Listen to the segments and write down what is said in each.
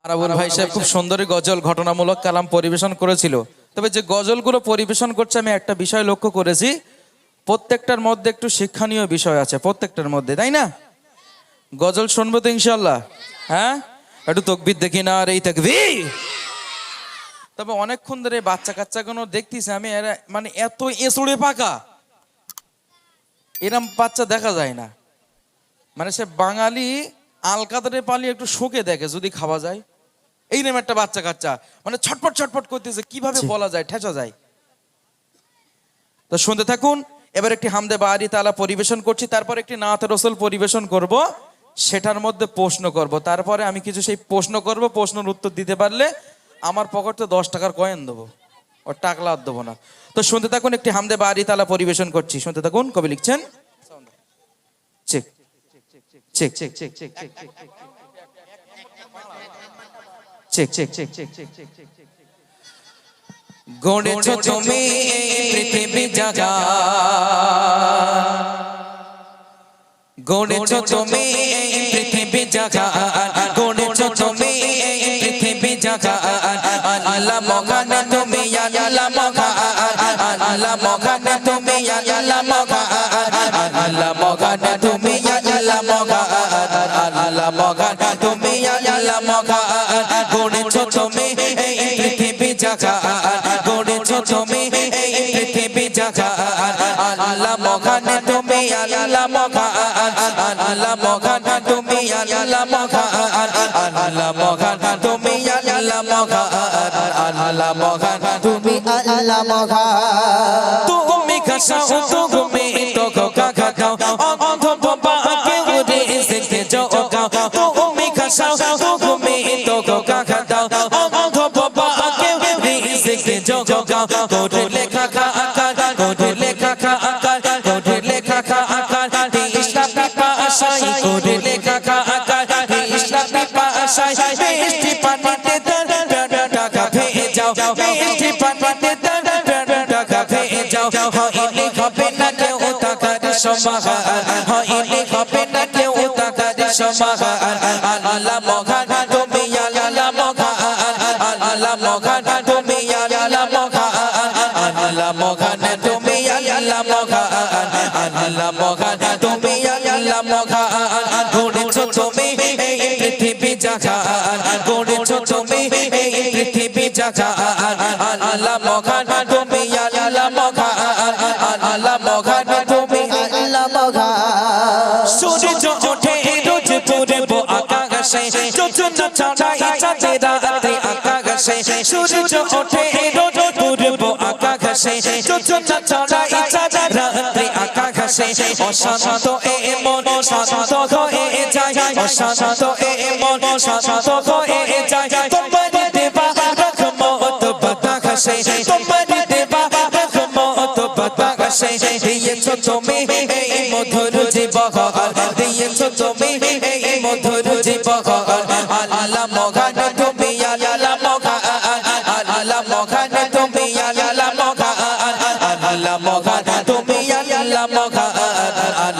আরাবুল ভাই সাহেব খুব সুন্দরী গজল ঘটনামূলক কালাম পরিবেশন করেছিল। তবে যে গজলগুলো পরিবেশন করছে আমি একটা বিষয় লক্ষ্য করেছি, প্রত্যেকটার মধ্যে একটু শিক্ষণীয় বিষয় আছে, প্রত্যেকটার মধ্যে, তাই না? গজল শুনবো তো ইনশাল্লাহ? হ্যাঁ, একটু তকবির দেখি না, আর এই তাকবীর। তবে অনেকক্ষণ ধরে বাচ্চা কাচ্চাগুলো দেখতেছি আমি, এরা মানে এত এঁচড়ে পাকা, এরম বাচ্চা দেখা যায় না। মানে সে বাঙালি আলকাতরে পালি একটু শোকে দেখে যদি খাওয়া যায়, এই নাম একটা বাচ্চা কাচ্চা মানে ছটপট ছটপট করতেছে, কিভাবে বলা যায়, ঠেচা যায়। তো শুনতে থাকুন। এবার একটি হামদে বাড়ি তালা পরিবেশন করছি, তারপর একটি নাত রসুল পরিবেশন করব, সেটার মধ্যে প্রশ্ন করব, তারপরে আমি কিছু সেই প্রশ্ন করব, প্রশ্নের উত্তর দিতে পারলে আমার পকেটে 10 টাকার কয়েন দেবো, ওর টাকলা আর দেবো না। তো শুনতে থাকুন, একটি হামদে বাড়ি তালা পরিবেশন করছি, শুনতে থাকুন। কবি লিখছেন, check check check check check check check check check check check check check check check গড়েছো তুমি পৃথিবী জাগা, গড়েছো তুমি পৃথিবী জাগা, গড়েছো তুমি পৃথিবী জাগা। আল্লাহ মগান তুমি, আল্লাহ মগান, আল্লাহ মগান তুমি, আল্লাহ মগান, আল্লাহ মগান তুমি, আল্লাহ মগান, আল্লাহ মগান তুমি, আল্লাহ মগান। গড়েছো তুমি পৃথিবী জাগা, গড়েছো তুমি পৃথিবী জাগা। আল্লাহ মগান তুমি, আল্লাহ মগান, আল্লাহ মগান তুমি, আল্লাহ মগান, আল্লাহ মগান তুমি, আল্লাহ মগান, আল্লাহ মগান তুমি, আল্লাহ মগা তুমি খাসাও তুমি তো কাকা গাও, অন্ধ বাবা কে উড়ে এসে যাও গাও। তুমি খাসাও তুমি তো কাকা দাও, অন্ধ বাবা কে উড়ে এসে যাও গাও। কোটে লেখা খা আকার, কোটে লেখা খা আকার, কোটে লেখা খা আকার, ইসলাম পাশাই কোটে লেখা খা আকার, ইসলাম পাশাই মিষ্টি পানিতে দাঁড় টাকা ভেয়ে যাও, মিষ্টি পানিতে দাঁড় টাকা ভেয়ে যাও। হইলে হবে না কেউ টাকার সমাহার, হইলে হবে না কেউ টাকার সমাহার। আল্লাহ মগান তুমি, আল্লাহ মগান, আল্লাহ মগান তুমি, আল্লাহ মগান, আল্লাহ মগান তুমি, আল্লাহ মগান, আল্লাহ মগান তুমি, আল্লাহ মগান। গড়েছো তুমি এই পৃথিবী জাগা, গড়েছো তুমি এই পৃথিবী জাগা। আল্লাহ মগান তুমি, আল্লাহ মগান, আল্লাহ মগান তুমি, আল্লাহ মগা সূর্য ওঠে রোজ পূর্ব আকাশে, যোজনা ছড়াই চাঁদের রাতে আকাশে। সূর্য ওঠে রোজ পূর্ব আকাশে, যোজনা ছড়াই চাঁদের রাতে আকাশে। অশান্ত এ মন শান্ত হয়ে যায়, অশান্ত এ মন শান্ত হয়ে যায়। তোমার দেবা রহমত বাতাসে, তোমার দেবা রহমত বাতাসে। দিয়েছো তুমি এই মধুর জীবন, দিয়েছো তুমি এই মধুর জীবন। আল্লাহ মগান তুমি, আল্লাহ মগান, আল্লাহ মগান তুমি, আল্লাহ মগান, আল্লাহ মগান তুমি, আল্লাহ মগান,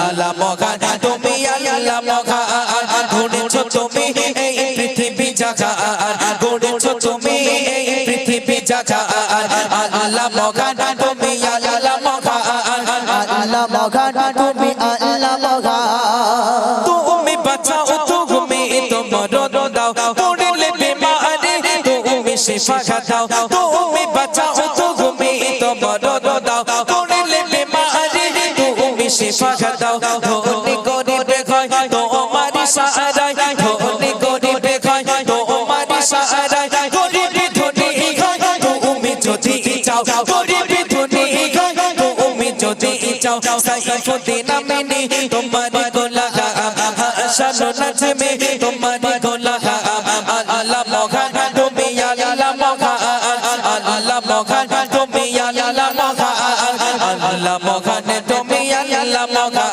আল্লাহ মগান তুমি, আল্লাহ মগান। গড়েছো তুমি এই পৃথিবী জাগা, গড়েছো তুমি এই পৃথিবী জাগা। আল্লাহ মগান তুমি, আল্লাহ মগান, আল্লাহ মগা তুমি আল্লাহ মগা তুমি বাঁচাও তুমি তো মরণ দাও, পড়লে বেমারে তুমি শিফা দাও। তুমি বাঁচাও তুমি তো মরণ দাও, পড়লে বেমারে তুমি শিফা দাও। ধনী গরিবে হয় তোমার সাহারায়, ধনী গরিবে হয় তোমার সাহারায়। গরিবে ধনী হয় তুমি যদি চাও, গরিবে ধনী হয় তুমি যদি চাও। সাইফুদ্দিন আমিনী তোমার গোলাম, হাসান নাজমী তোমার গোলাম। আল্লাহ মগান তুমি, আল্লাহ মগান, আল্লাহ মগান তুমি, আল্লাহ মগান, আল্লাহ মগান তুমি, আল্লাহ মগান,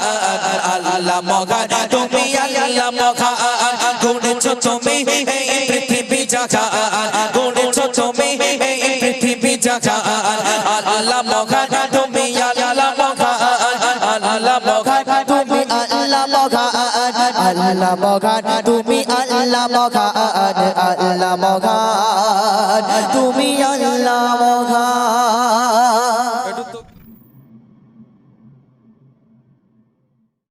আল্লাহ মগান তুমি, আল্লাহ মগান। গড়েছো তুমি এই পৃথিবী জাগা, গড়েছো তুমি এই পৃথিবী জাগা। আল্লাহ মগান তুমি, আল্লাহ মগান, আল্লাহ মগান তুমি, আল্লাহ মগা আল্লাহ মহান তুমি আল্লাহ মহান আল্লাহ মহান তুমি আল্লাহ মহান